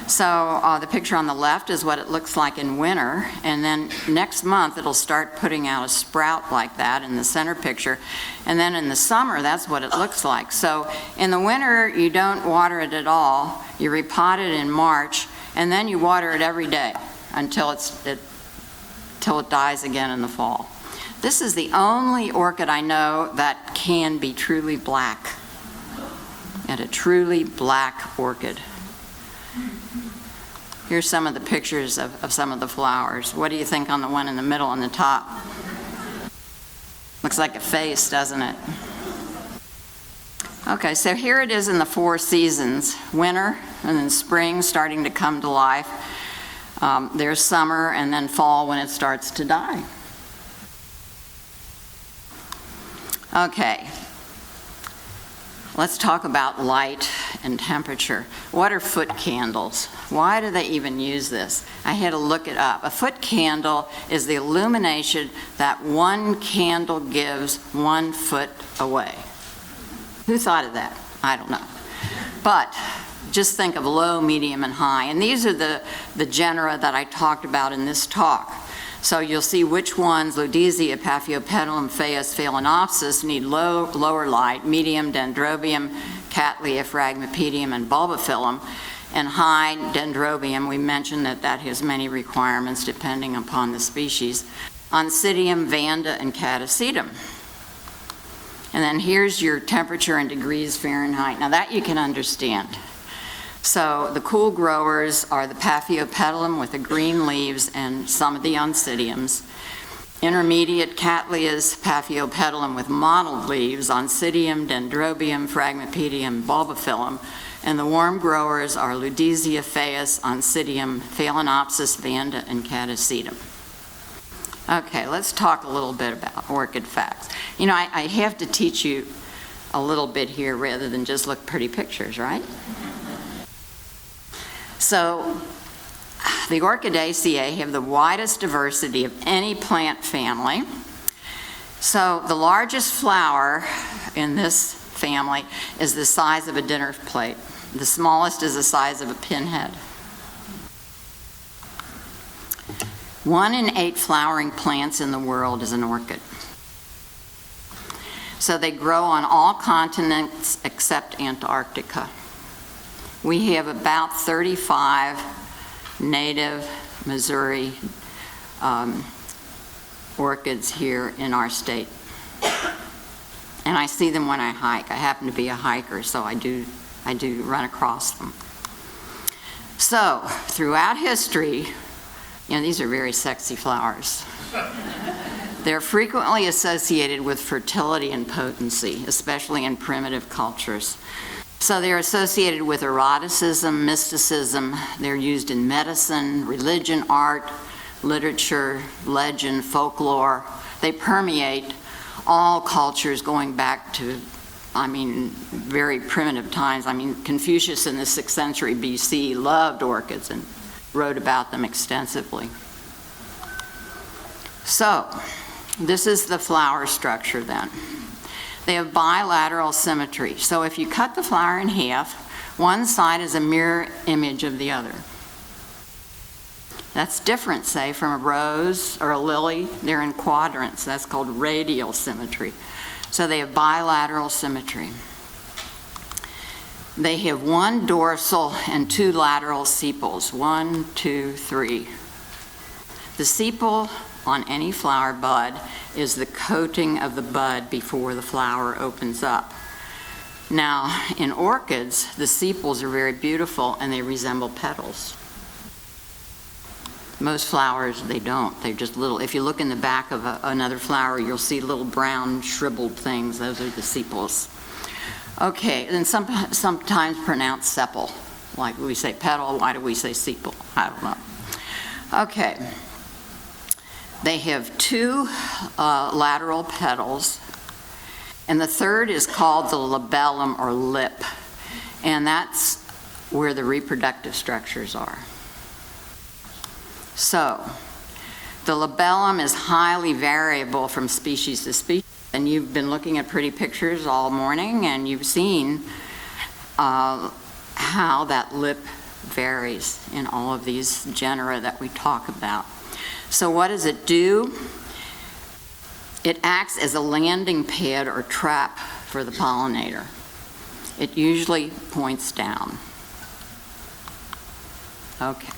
So the picture on the left is what it looks like in winter, and then next month it'll start putting out a sprout like that in the center picture, and then in the summer that's what it looks like. So in the winter you don't water it at all, you repot it in March, and then you water it every day until it dies again in the fall. This is the only orchid I know that can be truly black, and a truly black orchid. Here's some of the pictures of some of the flowers. What do you think on the one in the middle on the top? Looks like a face, doesn't it? Okay, so here it is in the 4 seasons. Winter, and then spring starting to come to life. There's summer, and then fall when it starts to die. Okay, let's talk about light and temperature. What are foot candles? Why do they even use this? I had to look it up. A foot candle is the illumination that one candle gives 1 foot away. Who thought of that? I don't know. But just think of low, medium, and high. And these are the genera that I talked about in this talk. So you'll see which ones, Ludizia, Paphiopedilum, Phaeus, Phalaenopsis, need lower light, medium, Dendrobium, Cattleya, Phragmipedium, and Bulbophyllum, and high, Dendrobium. We mentioned that has many requirements depending upon the species. Oncidium, Vanda, and Catasetum. And then here's your temperature in degrees Fahrenheit. Now that you can understand. So the cool growers are the Paphiopedilum with the green leaves and some of the Oncidiums. Intermediate Cattleyas, Paphiopedilum with mottled leaves, Oncidium, Dendrobium, Phragmipedium, Bulbophyllum. And the warm growers are Ludizia, Phaeus, Oncidium, Phalaenopsis, Vanda, and Catasetum. Okay, let's talk a little bit about orchid facts. You know, I have to teach you a little bit here rather than just look pretty pictures, right? So the Orchidaceae have the widest diversity of any plant family. So the largest flower in this family is the size of a dinner plate. The smallest is the size of a pinhead. 1 in 8 flowering plants in the world is an orchid. So they grow on all continents except Antarctica. We have about 35 native Missouri orchids here in our state. And I see them when I hike. I happen to be a hiker, so I do run across them. So, throughout history, these are very sexy flowers. They're frequently associated with fertility and potency, especially in primitive cultures. So they're associated with eroticism, mysticism. They're used in medicine, religion, art, literature, legend, folklore. They permeate all cultures going back to very primitive times. Confucius in the 6th century BC loved orchids and wrote about them extensively. So, this is the flower structure then. They have bilateral symmetry. So if you cut the flower in half, one side is a mirror image of the other. That's different, say, from a rose or a lily. They're in quadrants. That's called radial symmetry. So they have bilateral symmetry. They have one dorsal and two lateral sepals. 1, 2, 3. The sepal on any flower bud is the coating of the bud before the flower opens up. Now, in orchids, the sepals are very beautiful and they resemble petals. Most flowers, they don't. They're just little. If you look in the back of another flower, you'll see little brown shriveled things. Those are the sepals. Okay, and sometimes pronounced sepal. Like we say petal, why do we say sepal? I don't know. Okay. They have two lateral petals, and the third is called the labellum or lip, and that's where the reproductive structures are. So, the labellum is highly variable from species to species, and you've been looking at pretty pictures all morning, and you've seen how that lip varies in all of these genera that we talk about. So what does it do? It acts as a landing pad or trap for the pollinator. It usually points down. Okay.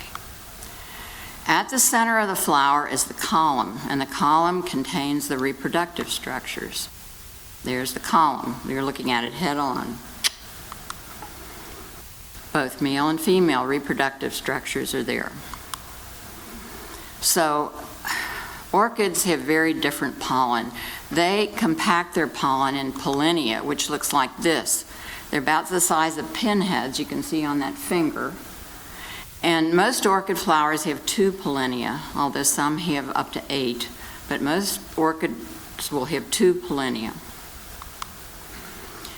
At the center of the flower is the column, and the column contains the reproductive structures. There's the column. You're looking at it head on. Both male and female reproductive structures are there. So, orchids have very different pollen. They compact their pollen in pollinia, which looks like this. They're about the size of pinheads, you can see on that finger. And most orchid flowers have 2 pollinia, although some have up to 8, but most orchids will have 2 pollinia.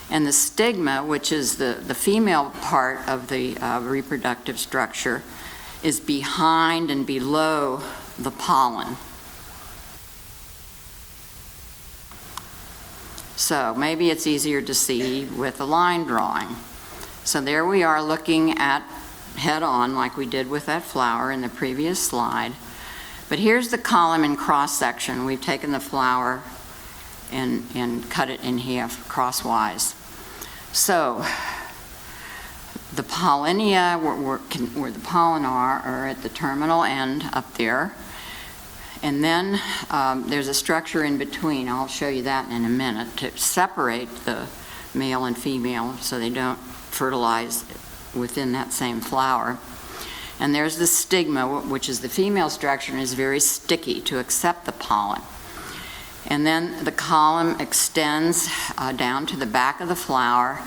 And the stigma, which is the female part of the reproductive structure, is behind and below the pollen. So maybe it's easier to see with a line drawing. So there we are looking at head on like we did with that flower in the previous slide. But here's the column in cross section. We've taken the flower and cut it in half crosswise. So the pollinia, where the pollen are at the terminal end up there. And then there's a structure in between. I'll show you that in a minute to separate the male and female so they don't fertilize within that same flower. And there's the stigma, which is the female structure and is very sticky to accept the pollen. And then the column extends down to the back of the flower,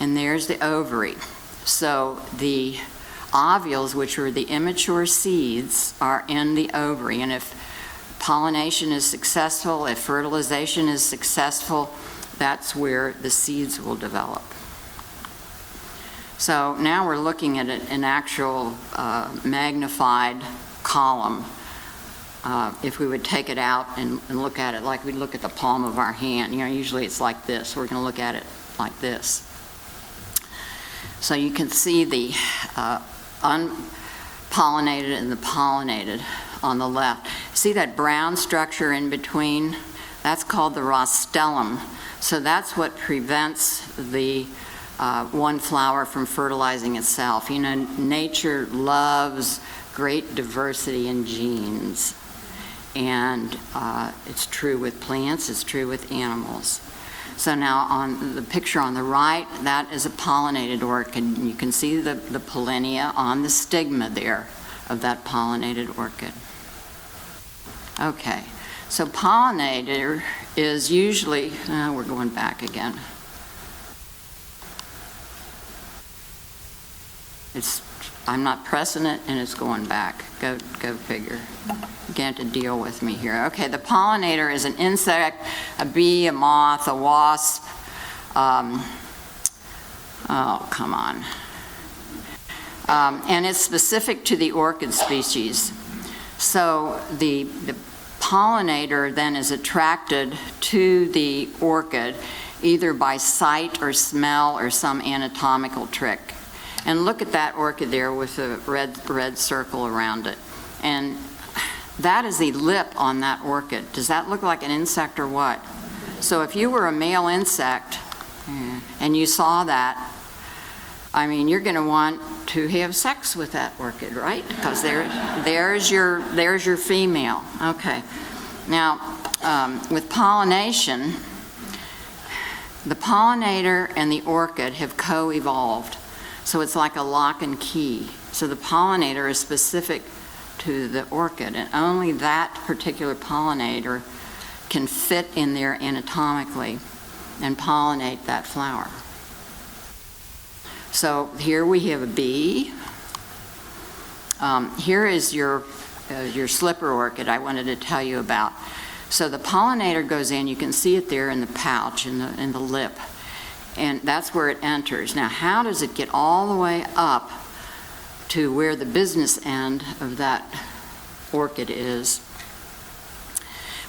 and there's the ovary. So the ovules, which are the immature seeds, are in the ovary. And if pollination is successful, if fertilization is successful, that's where the seeds will develop. So now we're looking at an actual magnified column. If we would take it out and look at it like we look at the palm of our hand, usually it's like this. We're going to look at it like this. So you can see the unpollinated and the pollinated on the left. See that brown structure in between? That's called the rostellum. So that's what prevents the one flower from fertilizing itself. Nature loves great diversity in genes. And it's true with plants, it's true with animals. So now on the picture on the right, that is a pollinated orchid. You can see the pollinia on the stigma there of that pollinated orchid. Okay, so pollinator is usually, we're going back again. I'm not pressing it and it's going back. Go figure. You have to deal with me here. Okay, the pollinator is an insect, a bee, a moth, a wasp, Oh, come on. And it's specific to the orchid species. So the pollinator then is attracted to the orchid either by sight or smell or some anatomical trick. And look at that orchid there with a red circle around it. And that is the lip on that orchid. Does that look like an insect or what? So if you were a male insect and you saw that, I mean, you're going to want to have sex with that orchid, right? Because there's your female. Okay. Now, with pollination, the pollinator and the orchid have co-evolved. So it's like a lock and key. So the pollinator is specific to the orchid, and only that particular pollinator can fit in there anatomically and pollinate that flower. So here we have a bee. Here is your slipper orchid I wanted to tell you about. So the pollinator goes in, you can see it there in the pouch, in the lip, and that's where it enters. Now, how does it get all the way up to where the business end of that orchid is?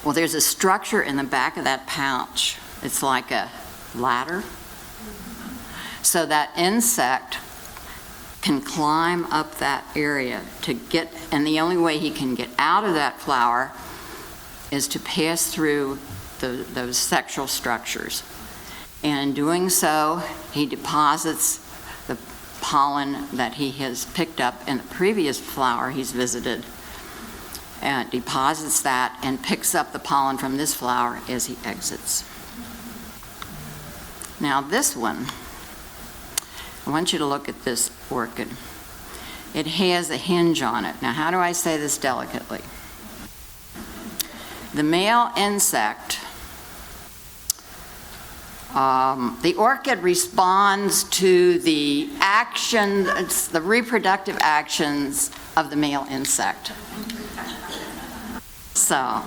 Well, there's a structure in the back of that pouch. It's like a ladder. So that insect can climb up that area to get, and the only way he can get out of that flower is to pass through those sexual structures. And in doing so, he deposits the pollen that he has picked up in the previous flower he's visited, and deposits that and picks up the pollen from this flower as he exits. Now this one, I want you to look at this orchid. It has a hinge on it. Now, how do I say this delicately? The male insect, the orchid responds to the the reproductive actions of the male insect. So,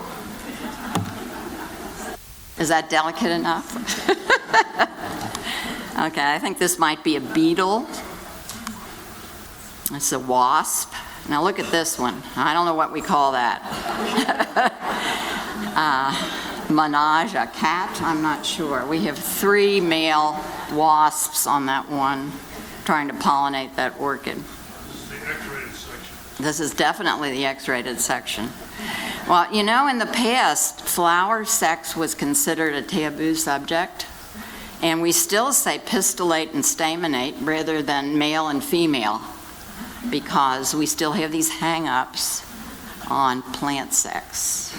is that delicate enough? Okay, I think this might be a beetle. It's a wasp. Now look at this one. I don't know what we call that. Menage a cat? I'm not sure. We have 3 male wasps on that one trying to pollinate that orchid. This is the X-rated section. This is definitely the X-rated section. Well, you know, in the past, flower sex was considered a taboo subject. And we still say pistillate and staminate rather than male and female because we still have these hang-ups on plant sex.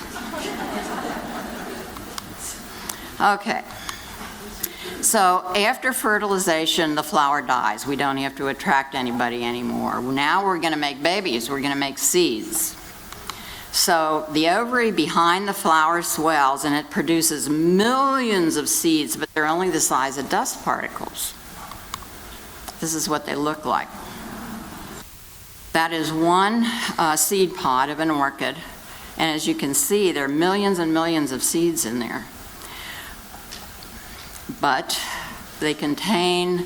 Okay. So after fertilization, the flower dies. We don't have to attract anybody anymore. Now we're going to make babies. We're going to make seeds. So the ovary behind the flower swells and it produces millions of seeds, but they're only the size of dust particles. This is what they look like. That is one seed pod of an orchid, and as you can see, there are millions and millions of seeds in there. But they contain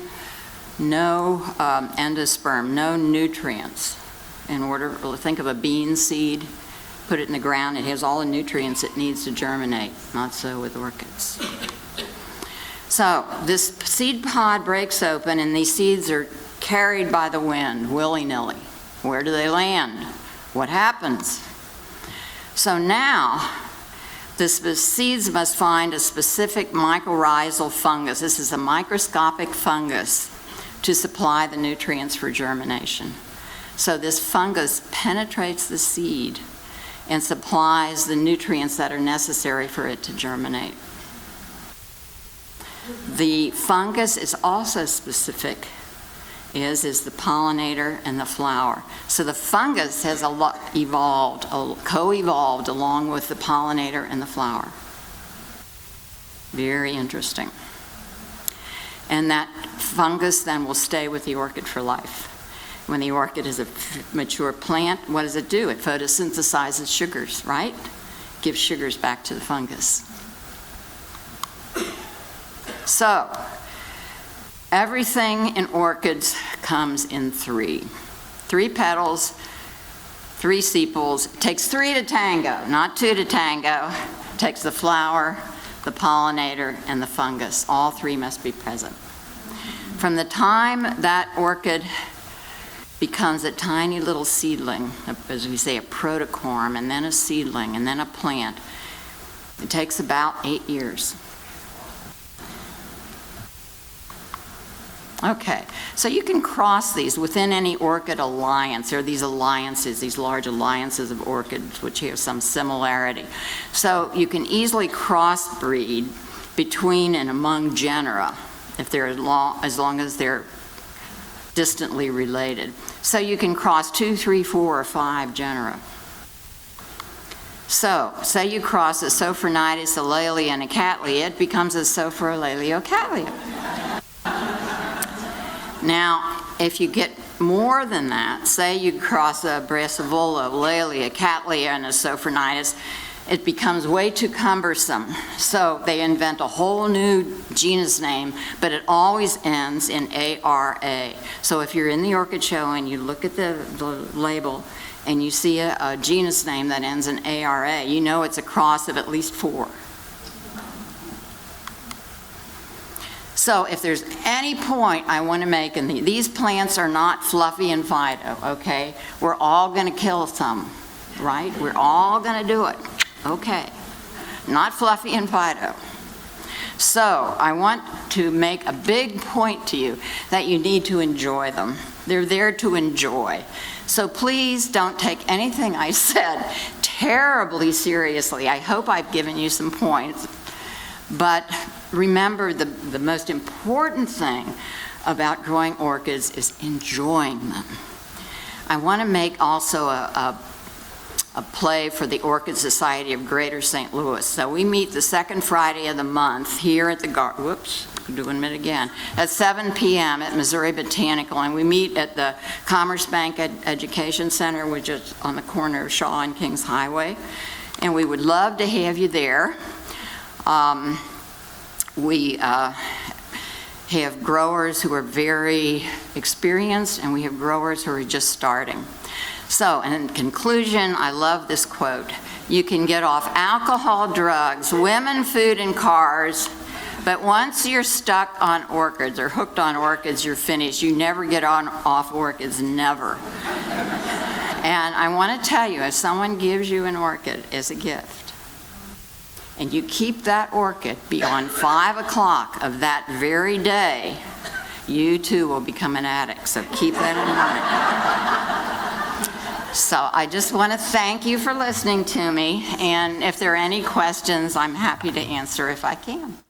no endosperm, no nutrients. In order to think of a bean seed, put it in the ground, it has all the nutrients it needs to germinate. Not so with orchids. So this seed pod breaks open and these seeds are carried by the wind willy-nilly. Where do they land? What happens? So now the seeds must find a specific mycorrhizal fungus. This is a microscopic fungus to supply the nutrients for germination. So this fungus penetrates the seed and supplies the nutrients that are necessary for it to germinate. The fungus is also specific, as is the pollinator and the flower. So the fungus has co-evolved along with the pollinator and the flower. Very interesting. And that fungus then will stay with the orchid for life. When the orchid is a mature plant, what does it do? It photosynthesizes sugars, right? Gives sugars back to the fungus. So, Everything in orchids comes in three. 3 petals, 3 sepals. It takes 3 to tango, not 2 to tango. It takes the flower, the pollinator, and the fungus. All 3 must be present. From the time that orchid becomes a tiny little seedling, as we say, a protocorm, and then a seedling, and then a plant, it takes about 8 years. Okay, so you can cross these within any orchid alliance. There are these alliances, these large alliances of orchids, which have some similarity. So you can easily crossbreed between and among genera, if they're as long as they're distantly related. So you can cross 2, 3, 4, or 5 genera. So, say you cross a Sophronitis, a Laelia, and a Cattleya, it becomes a Sophrolaeliocattleya. Now, if you get more than that, say you cross a Brassavola, Laelia, Cattleya, and a Sophronitis, it becomes way too cumbersome. So they invent a whole new genus name, but it always ends in ARA. So if you're in the orchid show and you look at the label and you see a genus name that ends in ARA, you know it's a cross of at least 4. So if there's any point I want to make, and these plants are not fluffy and Fido, okay? We're all going to kill some, right? We're all going to do it, okay? Not fluffy and Fido. So I want to make a big point to you that you need to enjoy them. They're there to enjoy. So please don't take anything I said terribly seriously. I hope I've given you some points. But remember, the most important thing about growing orchids is enjoying them. I want to make also a play for the Orchid Society of Greater St. Louis. So we meet the second Friday of the month here at the doing it again, at 7 p.m. at Missouri Botanical, and we meet at the Commerce Bank Education Center, which is on the corner of Shaw and Kings Highway, and we would love to have you there. We have growers who are very experienced, and we have growers who are just starting. So, in conclusion, I love this quote. You can get off alcohol, drugs, women, food, and cars, but once you're stuck on orchids or hooked on orchids, you're finished. You never get off orchids, never. And I want to tell you, if someone gives you an orchid as a gift, and you keep that orchid beyond 5 o'clock of that very day, you too will become an addict. So keep that in mind. So I just want to thank you for listening to me. And if there are any questions, I'm happy to answer if I can.